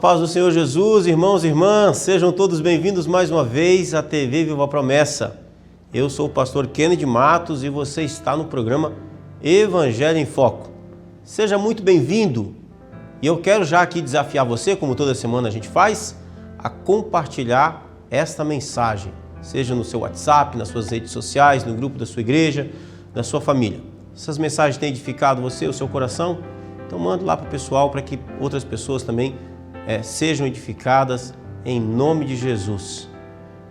A paz do Senhor Jesus, irmãos e irmãs, sejam todos bem-vindos mais uma vez à TV Viva a Promessa. Eu sou o pastor Kennedy Matos e você está no programa Evangelho em Foco. Seja muito bem-vindo e eu quero já aqui desafiar você, como toda semana a gente faz, a compartilhar esta mensagem, seja no seu WhatsApp, nas suas redes sociais, no grupo da sua igreja, da sua família. Essas mensagens têm edificado você, o seu coração? Então manda lá para o pessoal para que outras pessoas também sejam edificadas em nome de Jesus.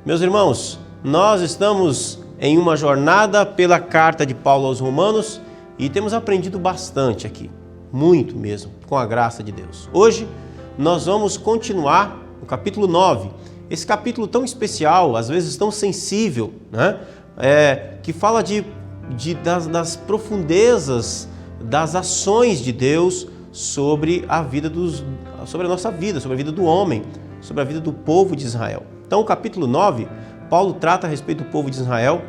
Meus irmãos, nós estamos em uma jornada pela carta de Paulo aos Romanos e temos aprendido bastante aqui, muito mesmo, com a graça de Deus. Hoje nós vamos continuar no capítulo 9, esse capítulo tão especial, às vezes tão sensível, né? Que fala das profundezas das ações de Deus sobre a nossa vida, sobre a vida do homem, sobre a vida do povo de Israel. Então, o capítulo 9, Paulo trata a respeito do povo de Israel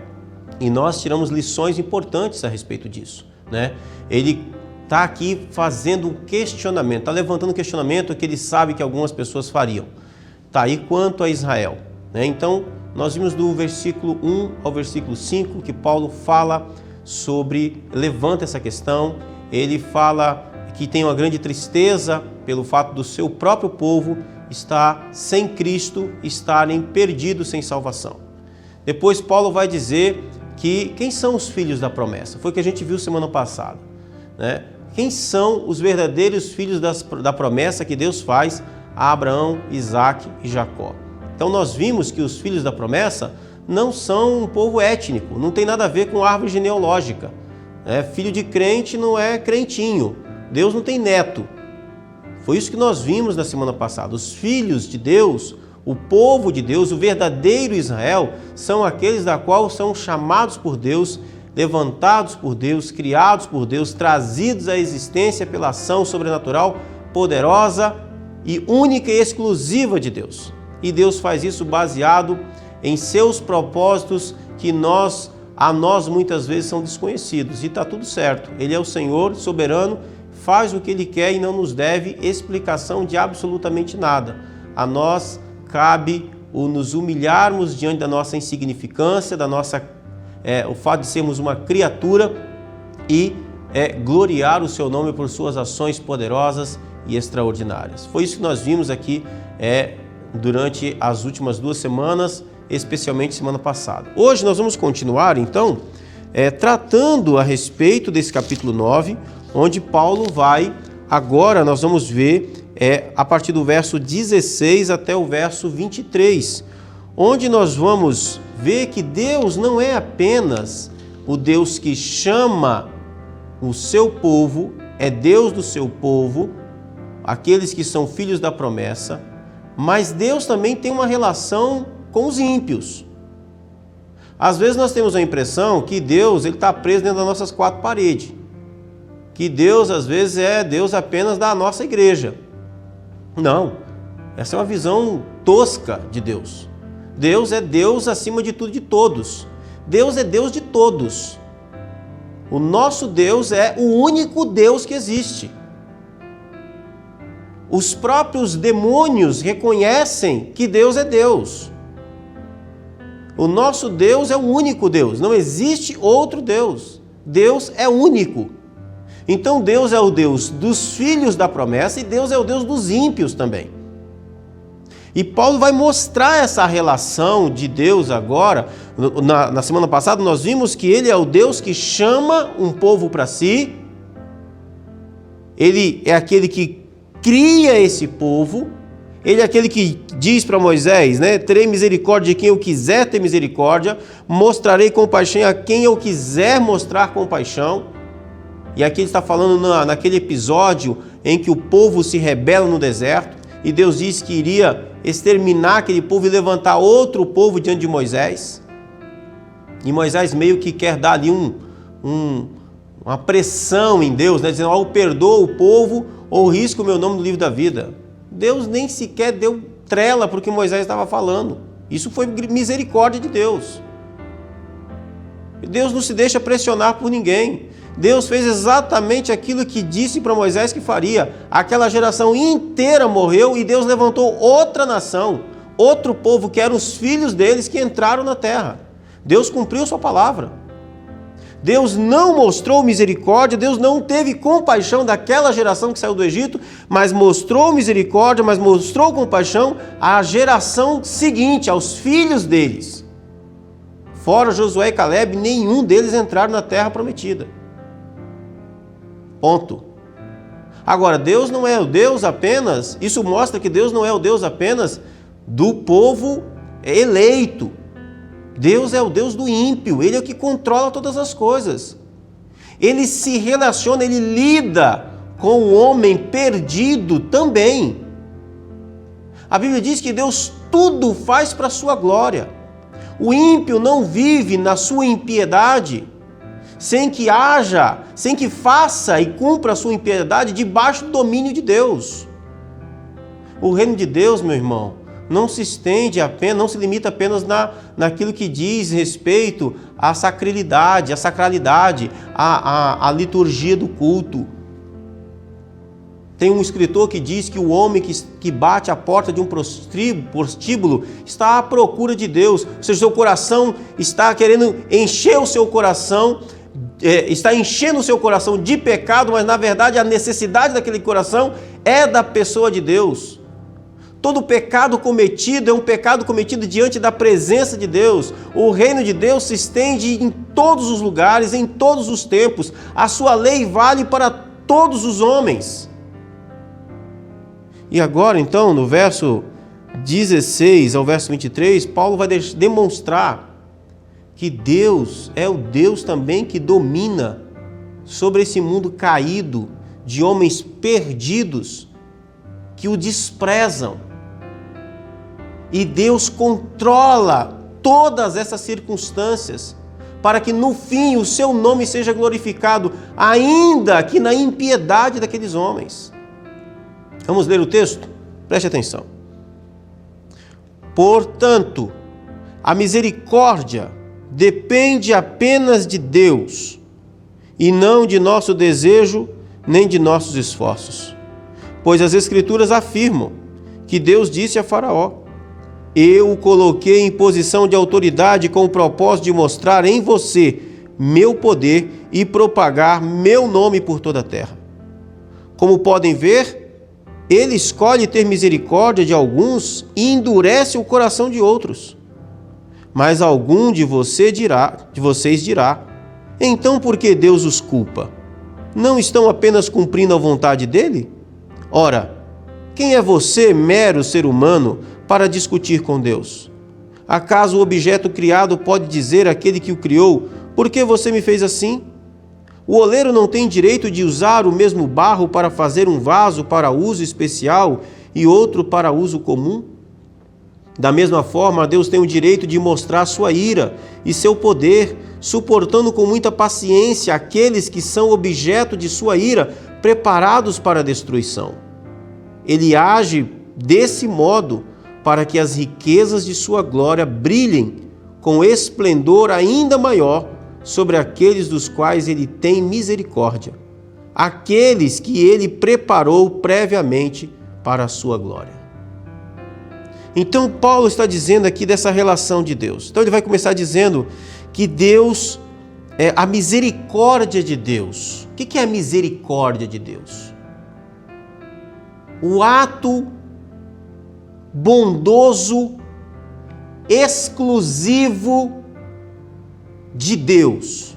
e nós tiramos lições importantes a respeito disso, né? Ele está aqui fazendo um questionamento, está levantando um questionamento que ele sabe que algumas pessoas fariam. Tá, e quanto a Israel, né? Então, nós vimos do versículo 1 ao versículo 5 que Paulo levanta essa questão. Ele fala que tem uma grande tristeza pelo fato do seu próprio povo estar sem Cristo, estarem perdidos sem salvação. Depois Paulo vai dizer que quem são os filhos da promessa? Foi o que a gente viu semana passada, né? Quem são os verdadeiros filhos da promessa que Deus faz a Abraão, Isaac e Jacó? Então nós vimos que os filhos da promessa não são um povo étnico, não tem nada a ver com árvore genealógica. Filho de crente não é crentinho, Deus não tem neto. Foi isso que nós vimos na semana passada. Os filhos de Deus, o povo de Deus, o verdadeiro Israel, são aqueles da qual são chamados por Deus, levantados por Deus, criados por Deus, trazidos à existência pela ação sobrenatural, poderosa e única e exclusiva de Deus. E Deus faz isso baseado em seus propósitos que a nós muitas vezes são desconhecidos. E está tudo certo. Ele é o Senhor soberano, faz o que Ele quer e não nos deve explicação de absolutamente nada. A nós cabe nos humilharmos diante da nossa insignificância, o fato de sermos uma criatura e gloriar o Seu nome por Suas ações poderosas e extraordinárias. Foi isso que nós vimos aqui durante as últimas 2 semanas, especialmente semana passada. Hoje nós vamos continuar, então, tratando a respeito desse capítulo 9, onde Paulo agora nós vamos ver a partir do verso 16 até o verso 23, onde nós vamos ver que Deus não é apenas o Deus que chama o seu povo, é Deus do seu povo, aqueles que são filhos da promessa, mas Deus também tem uma relação com os ímpios. Às vezes nós temos a impressão que Deus está preso dentro das nossas 4 paredes, que Deus às vezes é Deus apenas da nossa igreja. Não, essa é uma visão tosca de Deus. Deus é Deus acima de tudo e de todos. Deus é Deus de todos. O nosso Deus é o único Deus que existe. Os próprios demônios reconhecem que Deus é Deus. O nosso Deus é o único Deus, não existe outro Deus. Deus é único. Então Deus é o Deus dos filhos da promessa e Deus é o Deus dos ímpios também. E Paulo vai mostrar essa relação de Deus agora. Na semana passada nós vimos que Ele é o Deus que chama um povo para si. Ele é aquele que cria esse povo. Ele é aquele que diz para Moisés, né? Terei misericórdia de quem eu quiser ter misericórdia, mostrarei compaixão a quem eu quiser mostrar compaixão. E aqui ele está falando naquele episódio em que o povo se rebela no deserto e Deus disse que iria exterminar aquele povo e levantar outro povo diante de Moisés. E Moisés meio que quer dar ali uma pressão em Deus, né? Dizendo, ou perdoa o povo ou risca o meu nome no livro da vida. Deus nem sequer deu trela para o que Moisés estava falando. Isso foi misericórdia de Deus. Deus não se deixa pressionar por ninguém. Deus fez exatamente aquilo que disse para Moisés que faria. Aquela geração inteira morreu e Deus levantou outra nação, outro povo, que eram os filhos deles, que entraram na terra. Deus cumpriu sua palavra. Deus não mostrou misericórdia, Deus não teve compaixão daquela geração que saiu do Egito, mas mostrou misericórdia, mas mostrou compaixão à geração seguinte, aos filhos deles. Fora Josué e Caleb, nenhum deles entraram na terra prometida. Ponto. Agora, Deus não é o Deus apenas, isso mostra que Deus não é o Deus apenas do povo eleito. Deus é o Deus do ímpio, Ele é o que controla todas as coisas. Ele se relaciona, Ele lida com o homem perdido também. A Bíblia diz que Deus tudo faz para a sua glória. O ímpio não vive na sua impiedade sem que haja, sem que faça e cumpra a sua impiedade debaixo do domínio de Deus. O reino de Deus, meu irmão, não se estende apenas, não se limita apenas naquilo que diz respeito à sacralidade, à liturgia do culto. Tem um escritor que diz que o homem que bate à porta de um prostíbulo está à procura de Deus. Ou seja, seu coração está querendo encher o seu coração, está enchendo o seu coração de pecado, mas na verdade a necessidade daquele coração é da pessoa de Deus. Todo pecado cometido é um pecado cometido diante da presença de Deus. O reino de Deus se estende em todos os lugares, em todos os tempos. A sua lei vale para todos os homens. E agora, então, no verso 16 ao verso 23, Paulo vai demonstrar que Deus é o Deus também que domina sobre esse mundo caído de homens perdidos que o desprezam. E Deus controla todas essas circunstâncias para que no fim o seu nome seja glorificado, ainda que na impiedade daqueles homens. Vamos ler o texto? Preste atenção. Portanto, a misericórdia depende apenas de Deus e não de nosso desejo nem de nossos esforços. Pois as Escrituras afirmam que Deus disse a Faraó: eu o coloquei em posição de autoridade com o propósito de mostrar em você meu poder e propagar meu nome por toda a terra. Como podem ver, ele escolhe ter misericórdia de alguns e endurece o coração de outros. Mas algum de vocês dirá: então por que Deus os culpa? Não estão apenas cumprindo a vontade dele? Ora, quem é você, mero ser humano, para discutir com Deus? Acaso o objeto criado pode dizer àquele que o criou: por que você me fez assim? O oleiro não tem direito de usar o mesmo barro para fazer um vaso para uso especial e outro para uso comum? Da mesma forma, Deus tem o direito de mostrar sua ira e seu poder, suportando com muita paciência aqueles que são objeto de sua ira, preparados para a destruição. Ele age desse modo para que as riquezas de sua glória brilhem com esplendor ainda maior sobre aqueles dos quais ele tem misericórdia, aqueles que ele preparou previamente para a sua glória. Então Paulo está dizendo aqui dessa relação de Deus. Então ele vai começar dizendo que Deus é a misericórdia de Deus. O que é a misericórdia de Deus? O ato bondoso, exclusivo de Deus.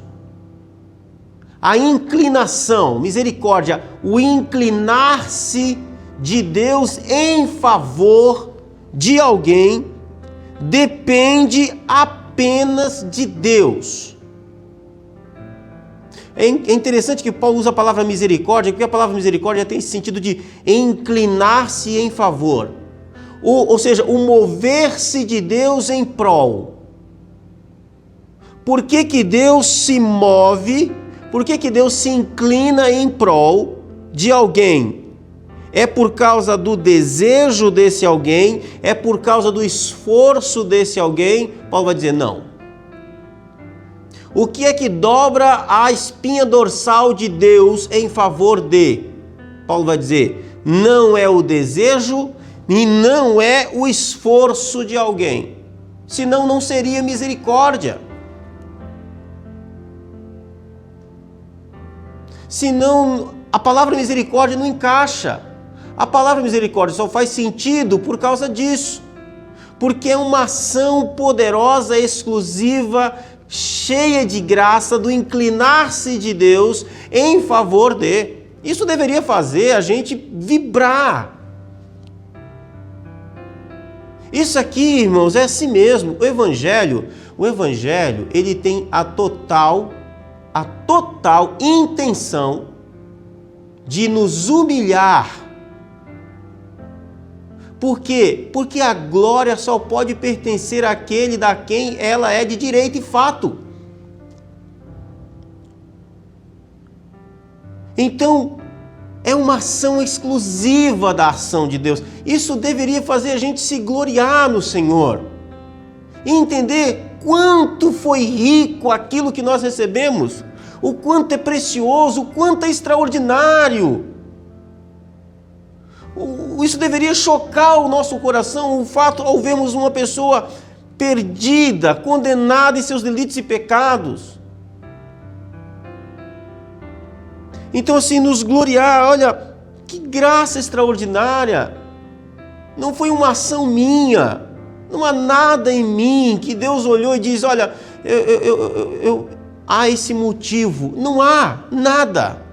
A inclinação, misericórdia, o inclinar-se de Deus em favor de alguém depende apenas de Deus. É interessante que Paulo usa a palavra misericórdia, porque a palavra misericórdia tem esse sentido de inclinar-se em favor. Ou seja, o mover-se de Deus em prol. Por que Deus se move? Por que Deus se inclina em prol de alguém? É por causa do desejo desse alguém? É por causa do esforço desse alguém? Paulo vai dizer não. O que é que dobra a espinha dorsal de Deus em favor de? Paulo vai dizer, não é o desejo e não é o esforço de alguém. Senão não seria misericórdia. Senão a palavra misericórdia não encaixa. A palavra misericórdia só faz sentido por causa disso. Porque é uma ação poderosa, exclusiva, cheia de graça, do inclinar-se de Deus em favor de. Isso deveria fazer a gente vibrar. Isso aqui, irmãos, é assim mesmo. O Evangelho, ele tem a total intenção de nos humilhar. Por quê? Porque a glória só pode pertencer àquele da quem ela é de direito e fato. Então, é uma ação exclusiva da ação de Deus. Isso deveria fazer a gente se gloriar no Senhor. E entender quanto foi rico aquilo que nós recebemos. O quanto é precioso, o quanto é extraordinário. Isso deveria chocar o nosso coração, o fato ao vermos uma pessoa perdida, condenada em seus delitos e pecados. Então, assim, nos gloriar, olha, que graça extraordinária. Não foi uma ação minha, não há nada em mim que Deus olhou e diz, olha, há esse motivo. Não há nada.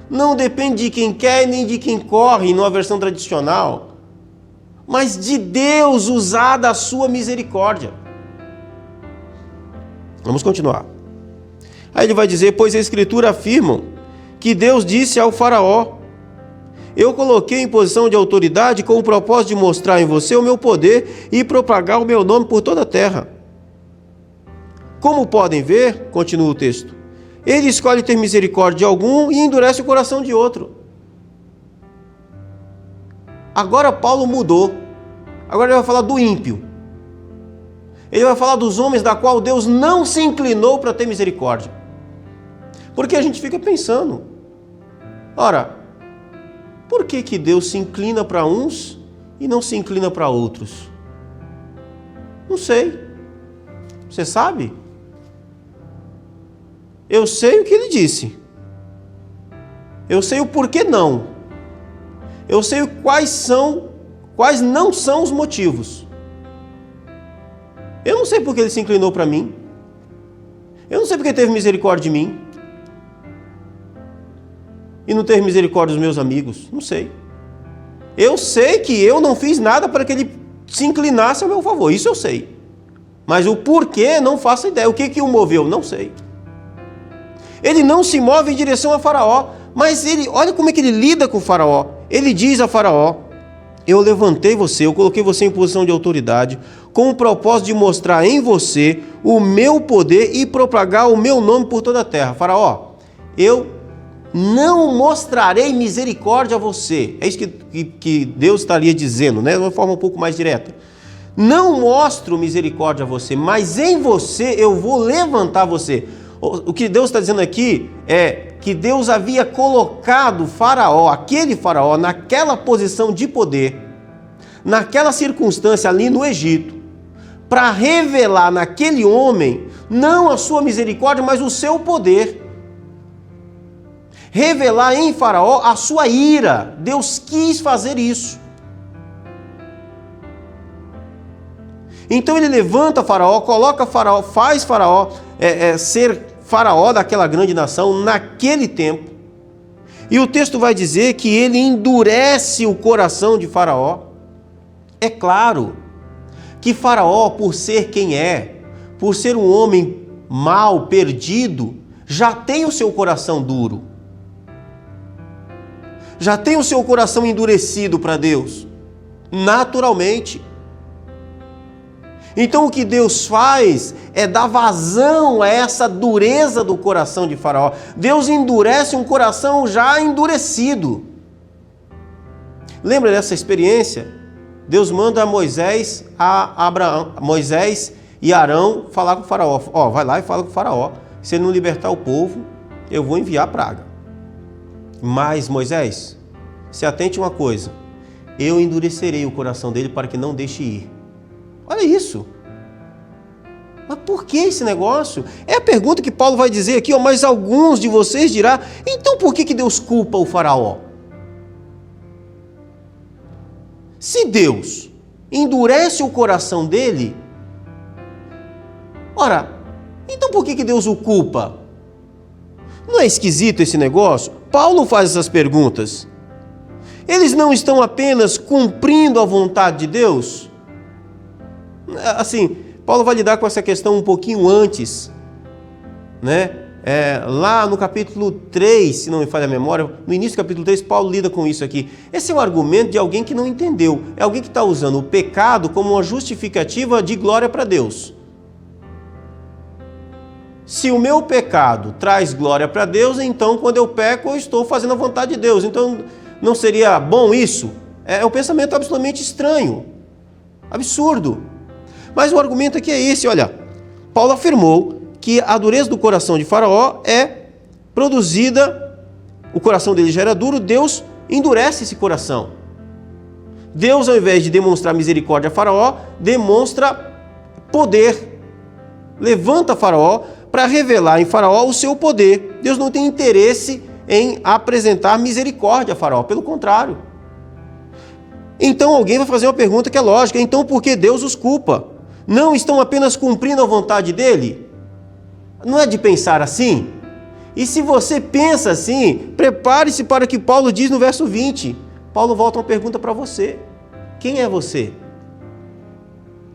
Não depende de quem quer nem de quem corre, numa versão tradicional, mas de Deus usar da sua misericórdia. Vamos continuar. Aí ele vai dizer, pois a Escritura afirma que Deus disse ao faraó, eu coloquei em posição de autoridade com o propósito de mostrar em você o meu poder e propagar o meu nome por toda a terra. Como podem ver, continua o texto, ele escolhe ter misericórdia de algum e endurece o coração de outro. Agora Paulo mudou. Agora ele vai falar do ímpio. Ele vai falar dos homens da qual Deus não se inclinou para ter misericórdia. Porque a gente fica pensando, ora, por que Deus se inclina para uns e não se inclina para outros? Não sei. Você sabe? Eu sei o que ele disse. Eu sei o porquê não. Eu sei quais não são os motivos. Eu não sei porque ele se inclinou para mim. Eu não sei porque teve misericórdia de mim. E não teve misericórdia dos meus amigos. Não sei. Eu sei que eu não fiz nada para que ele se inclinasse ao meu favor. Isso eu sei. Mas o porquê não faço ideia. O que o moveu? Não sei. Ele não se move em direção a Faraó, mas olha como é que ele lida com o Faraó. Ele diz a Faraó, eu levantei você, eu coloquei você em posição de autoridade, com o propósito de mostrar em você o meu poder e propagar o meu nome por toda a terra. Faraó, eu não mostrarei misericórdia a você. É isso que Deus estaria dizendo, né? De uma forma um pouco mais direta. Não mostro misericórdia a você, mas em você eu vou levantar você. O que Deus está dizendo aqui é que Deus havia colocado Faraó, aquele Faraó, naquela posição de poder, naquela circunstância ali no Egito, para revelar naquele homem, não a sua misericórdia, mas o seu poder. Revelar em Faraó a sua ira. Deus quis fazer isso. Então ele levanta Faraó, coloca Faraó, faz Faraó ser Faraó daquela grande nação naquele tempo. E o texto vai dizer que ele endurece o coração de Faraó. É claro que Faraó, por ser quem é, por ser um homem mau, perdido, já tem o seu coração duro. Já tem o seu coração endurecido para Deus, naturalmente. Então o que Deus faz é dar vazão a essa dureza do coração de Faraó. Deus endurece um coração já endurecido. Lembra dessa experiência? Deus manda Moisés e Arão falar com o faraó, vai lá e fala com o faraó, se ele não libertar o povo, eu vou enviar a praga. Mas Moisés, se atente a uma coisa, eu endurecerei o coração dele para que não deixe ir. Olha isso. Mas por que esse negócio? É a pergunta que Paulo vai dizer aqui, mas alguns de vocês dirão, então por que Deus culpa o faraó? Se Deus endurece o coração dele, ora, então por que Deus o culpa? Não é esquisito esse negócio? Paulo faz essas perguntas. Eles não estão apenas cumprindo a vontade de Deus? Assim, Paulo vai lidar com essa questão um pouquinho antes, né? Lá no capítulo 3, se não me falha a memória, no início do capítulo 3, Paulo lida com isso aqui. Esse é um argumento de alguém que não entendeu. É alguém que está usando o pecado como uma justificativa de glória para Deus. Se o meu pecado traz glória para Deus, então quando eu peco, eu estou fazendo a vontade de Deus. Então, não seria bom isso? É um pensamento absolutamente estranho, absurdo. Mas o argumento aqui é esse, olha. Paulo afirmou que a dureza do coração de Faraó é produzida, o coração dele já era duro, Deus endurece esse coração. Deus, ao invés de demonstrar misericórdia a Faraó, demonstra poder. Levanta Faraó para revelar em Faraó o seu poder. Deus não tem interesse em apresentar misericórdia a Faraó, pelo contrário. Então alguém vai fazer uma pergunta que é lógica, então por que Deus os culpa? Não estão apenas cumprindo a vontade dele? Não é de pensar assim? E se você pensa assim, prepare-se para o que Paulo diz no verso 20. Paulo volta uma pergunta para você. Quem é você?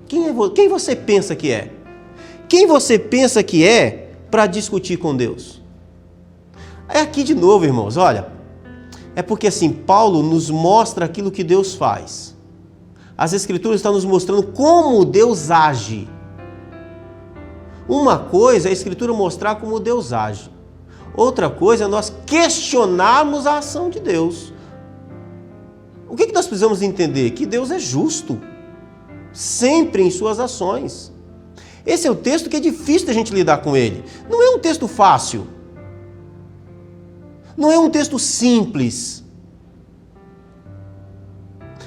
Quem você pensa que é? Quem você pensa que é para discutir com Deus? É aqui de novo, irmãos, olha. É porque assim, Paulo nos mostra aquilo que Deus faz. As Escrituras estão nos mostrando como Deus age. Uma coisa é a Escritura mostrar como Deus age. Outra coisa é nós questionarmos a ação de Deus. O que nós precisamos entender? Que Deus é justo, sempre em suas ações. Esse é o texto que é difícil da gente lidar com ele. Não é um texto fácil. Não é um texto simples.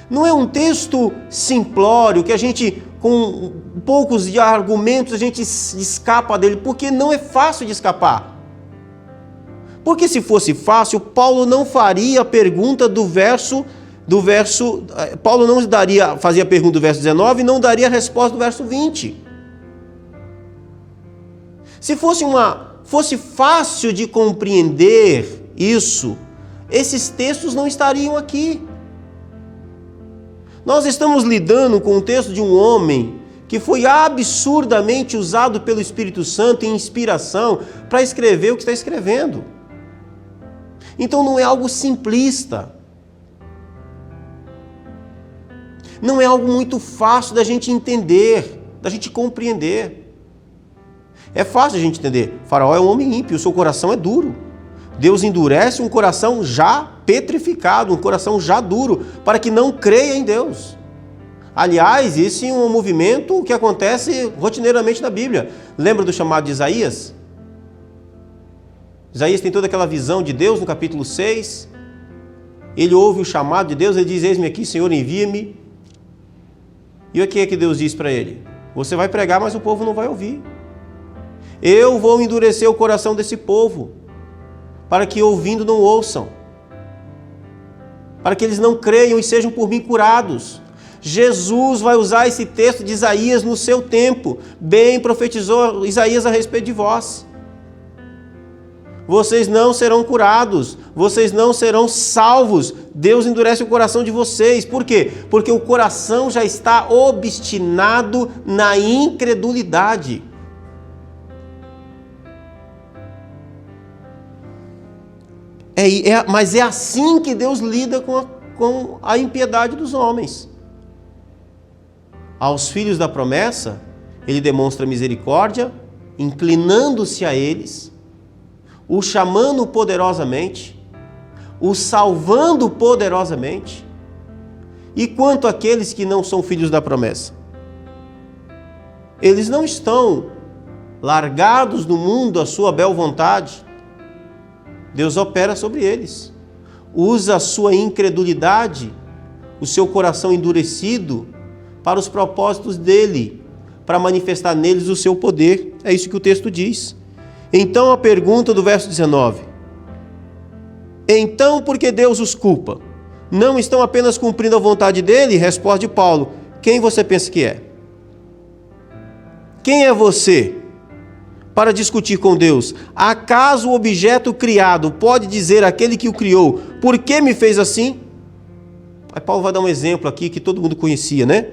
Não é um texto simplório que a gente, com poucos de argumentos, a gente escapa dele, porque não é fácil de escapar. Porque se fosse fácil, Paulo não faria a pergunta Paulo não fazia a pergunta do verso 19 e não daria a resposta do verso 20. Se fosse fácil de compreender isso, esses textos não estariam aqui. Nós estamos lidando com o texto de um homem que foi absurdamente usado pelo Espírito Santo em inspiração para escrever o que está escrevendo. Então não é algo simplista. Não é algo muito fácil da gente entender, da gente compreender. É fácil a gente entender. Faraó é um homem ímpio, o seu coração é duro. Deus endurece um coração já petrificado, um coração já duro, para que não creia em Deus. Aliás, esse é um movimento que acontece rotineiramente na Bíblia. Lembra do chamado de Isaías? Isaías tem toda aquela visão de Deus no capítulo 6. Ele ouve o chamado de Deus, ele diz, eis-me aqui, Senhor, envia-me. E o que é que Deus diz para ele? Você vai pregar, mas o povo não vai ouvir. Eu vou endurecer o coração desse povo, para que ouvindo não ouçam, para que eles não creiam e sejam por mim curados. Jesus vai usar esse texto de Isaías no seu tempo. Bem profetizou Isaías a respeito de vós. Vocês não serão curados, vocês não serão salvos. Deus endurece o coração de vocês. Por quê? Porque o coração já está obstinado na incredulidade. Mas é assim que Deus lida com a impiedade dos homens. Aos filhos da promessa, Ele demonstra misericórdia, inclinando-se a eles, os chamando poderosamente, os salvando poderosamente. E quanto àqueles que não são filhos da promessa? Eles não estão largados no mundo à sua bel vontade. Deus opera sobre eles. Usa a sua incredulidade, o seu coração endurecido, para os propósitos dele, para manifestar neles o seu poder. É isso que o texto diz. Então a pergunta do verso 19. Então, por que Deus os culpa? Não estão apenas cumprindo a vontade dele? Responde Paulo. Quem você pensa que é? Quem é você para discutir com Deus? Acaso o objeto criado pode dizer àquele que o criou, por que me fez assim? Aí Paulo vai dar um exemplo aqui que todo mundo conhecia, né?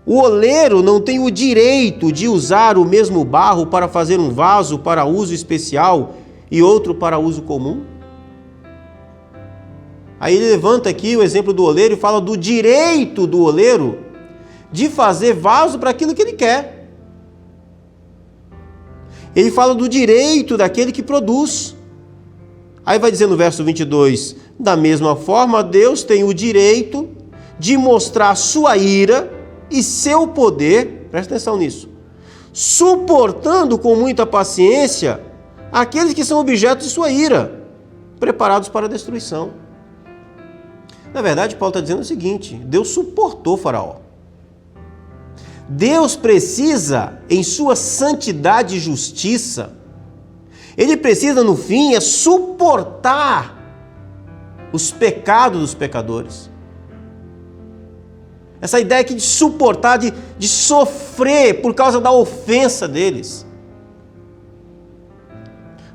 O oleiro não tem o direito de usar o mesmo barro para fazer um vaso para uso especial e outro para uso comum? Aí ele levanta aqui o exemplo do oleiro e fala do direito do oleiro de fazer vaso para aquilo que ele quer. Ele fala do direito daquele que produz. Aí vai dizer no verso 22, da mesma forma, Deus tem o direito de mostrar sua ira e seu poder, presta atenção nisso, suportando com muita paciência aqueles que são objetos de sua ira, preparados para a destruição. Na verdade, Paulo está dizendo o seguinte, Deus suportou Faraó. Deus precisa, em sua santidade e justiça, ele precisa, no fim, suportar os pecados dos pecadores. Essa ideia aqui de suportar, de sofrer por causa da ofensa deles.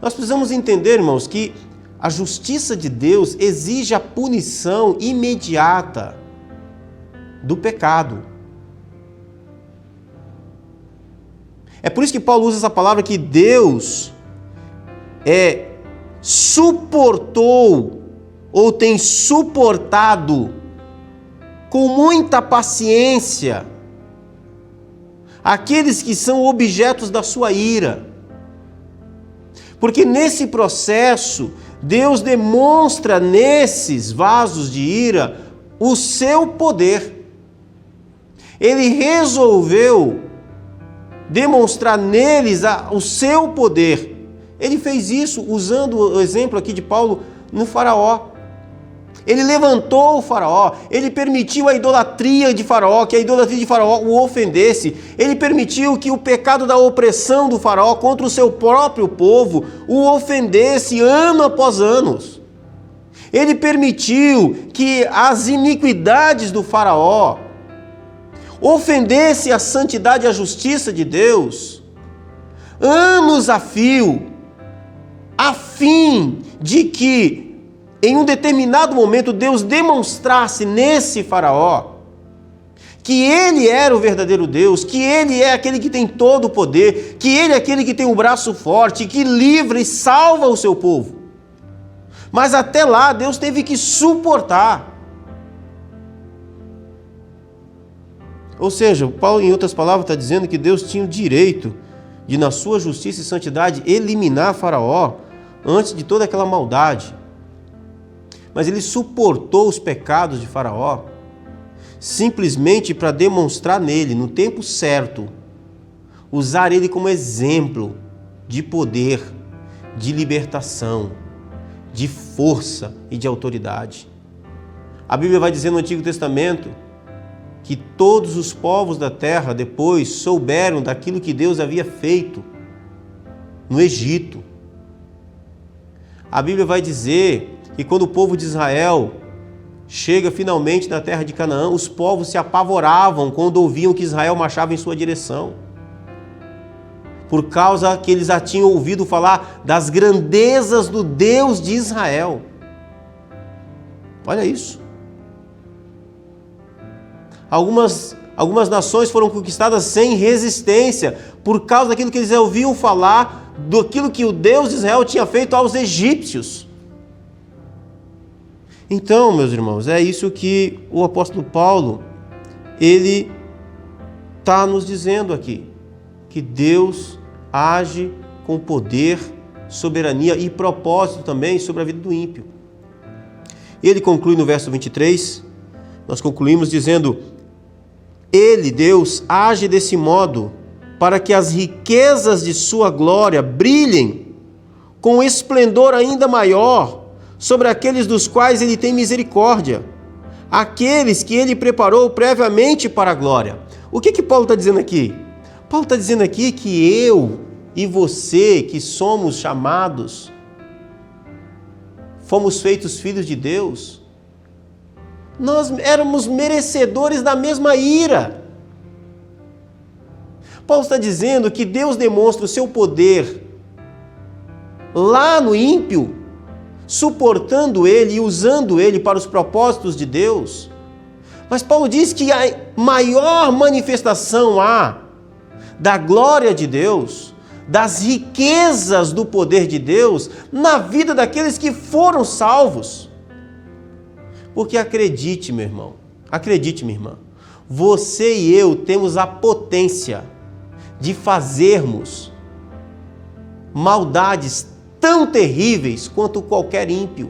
Nós precisamos entender, irmãos, que a justiça de Deus exige a punição imediata do pecado. É por isso que Paulo usa essa palavra que Deus suportou ou tem suportado com muita paciência aqueles que são objetos da sua ira. Porque nesse processo, Deus demonstra nesses vasos de ira o seu poder. Ele resolveu demonstrar neles o seu poder. Ele fez isso usando o exemplo aqui de Paulo no Faraó. Ele levantou o Faraó, ele permitiu a idolatria de Faraó, que a idolatria de Faraó o ofendesse. Ele permitiu que o pecado da opressão do Faraó contra o seu próprio povo o ofendesse ano após ano. Ele permitiu que as iniquidades do Faraó ofendesse a santidade e a justiça de Deus, anos a fio, a fim de que, em um determinado momento, Deus demonstrasse nesse Faraó que ele era o verdadeiro Deus, que ele é aquele que tem todo o poder, que ele é aquele que tem um braço forte, que livra e salva o seu povo. Mas até lá, Deus teve que suportar. Ou seja, Paulo, em outras palavras, está dizendo que Deus tinha o direito de, na sua justiça e santidade, eliminar Faraó antes de toda aquela maldade. Mas ele suportou os pecados de Faraó simplesmente para demonstrar nele, no tempo certo, usar ele como exemplo de poder, de libertação, de força e de autoridade. A Bíblia vai dizer no Antigo Testamento que todos os povos da terra depois souberam daquilo que Deus havia feito no Egito. A Bíblia vai dizer que quando o povo de Israel chega finalmente na terra de Canaã, os povos se apavoravam quando ouviam que Israel marchava em sua direção, por causa que eles já tinham ouvido falar das grandezas do Deus de Israel. Olha isso. Algumas nações foram conquistadas sem resistência, por causa daquilo que eles ouviam falar, daquilo que o Deus de Israel tinha feito aos egípcios. Então, meus irmãos, é isso que o apóstolo Paulo, ele está nos dizendo aqui, que Deus age com poder, soberania e propósito também sobre a vida do ímpio. Ele conclui no verso 23, nós concluímos dizendo: Ele, Deus, age desse modo para que as riquezas de sua glória brilhem com esplendor ainda maior sobre aqueles dos quais ele tem misericórdia, aqueles que ele preparou previamente para a glória. O que Paulo está dizendo aqui? Paulo está dizendo aqui que eu e você, que somos chamados, fomos feitos filhos de Deus, nós éramos merecedores da mesma ira. Paulo está dizendo que Deus demonstra o seu poder lá no ímpio, suportando ele e usando ele para os propósitos de Deus. Mas Paulo diz que a maior manifestação há da glória de Deus, das riquezas do poder de Deus na vida daqueles que foram salvos. Porque acredite, meu irmão, acredite, minha irmã, você e eu temos a potência de fazermos maldades tão terríveis quanto qualquer ímpio.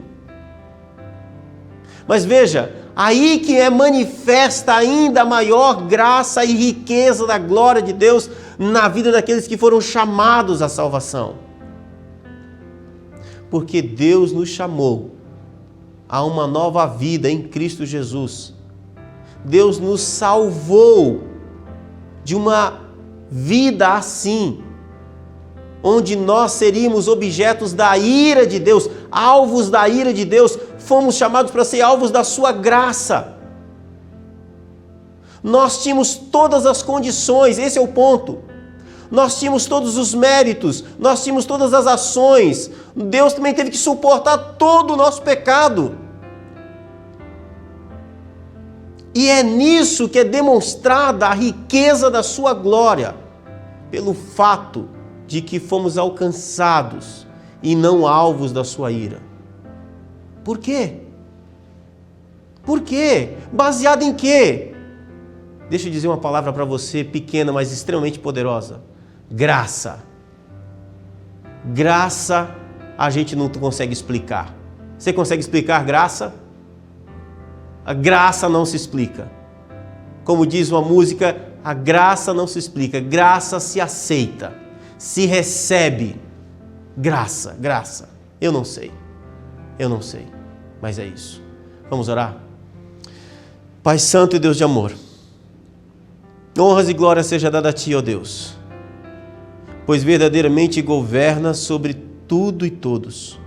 Mas veja, aí que é manifesta ainda a maior graça e riqueza da glória de Deus na vida daqueles que foram chamados à salvação. Porque Deus nos chamou a uma nova vida em Cristo Jesus. Deus nos salvou de uma vida assim, onde nós seríamos objetos da ira de Deus, alvos da ira de Deus. Fomos chamados para ser alvos da sua graça. Nós tínhamos todas as condições, esse é o ponto. Nós tínhamos todos os méritos, nós tínhamos todas as ações. Deus também teve que suportar todo o nosso pecado. E é nisso que é demonstrada a riqueza da sua glória, pelo fato de que fomos alcançados e não alvos da sua ira. Por quê? Por quê? Baseado em quê? Deixa eu dizer uma palavra para você, pequena, mas extremamente poderosa. Graça. Graça a gente não consegue explicar. Você consegue explicar graça? A graça não se explica. Como diz uma música, a graça não se explica, graça se aceita, se recebe. Graça, graça. Eu não sei, mas é isso. Vamos orar? Pai Santo e Deus de amor, honras e glória seja dada a Ti, ó Deus, pois verdadeiramente governa sobre tudo e todos.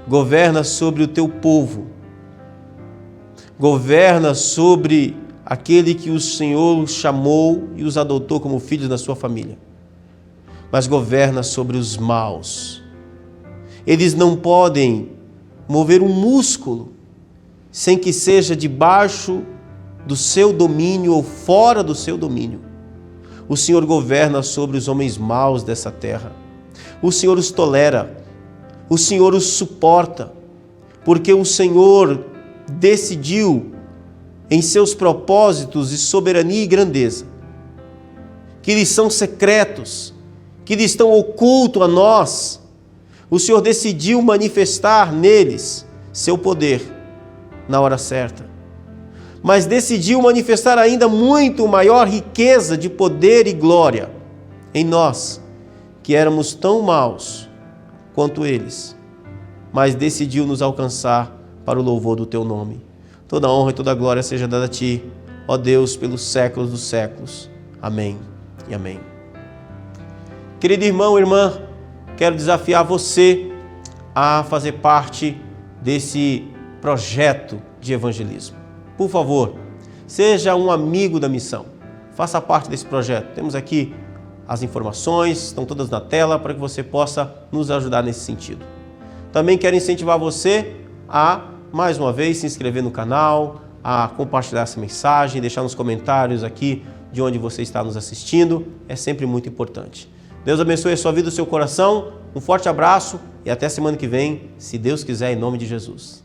Governa sobre o Teu povo. Governa sobre aquele que o Senhor chamou e os adotou como filhos na sua família. Mas governa sobre os maus. Eles não podem mover um músculo sem que seja debaixo do seu domínio ou fora do seu domínio. O Senhor governa sobre os homens maus dessa terra. O Senhor os tolera. O Senhor os suporta. Porque o Senhor decidiu em seus propósitos de soberania e grandeza, que eles são secretos, que eles estão ocultos a nós. O Senhor decidiu manifestar neles seu poder na hora certa, mas decidiu manifestar ainda muito maior riqueza de poder e glória em nós, que éramos tão maus quanto eles, mas decidiu nos alcançar para o louvor do Teu nome. Toda honra e toda glória seja dada a Ti, ó Deus, pelos séculos dos séculos. Amém e amém. Querido irmão, irmã, quero desafiar você a fazer parte desse projeto de evangelismo. Por favor, seja um amigo da missão. Faça parte desse projeto. Temos aqui as informações, estão todas na tela para que você possa nos ajudar nesse sentido. Também quero incentivar você a, mais uma vez, se inscrever no canal, a compartilhar essa mensagem, deixar nos comentários aqui de onde você está nos assistindo. É sempre muito importante. Deus abençoe a sua vida e o seu coração. Um forte abraço e até semana que vem, se Deus quiser, em nome de Jesus.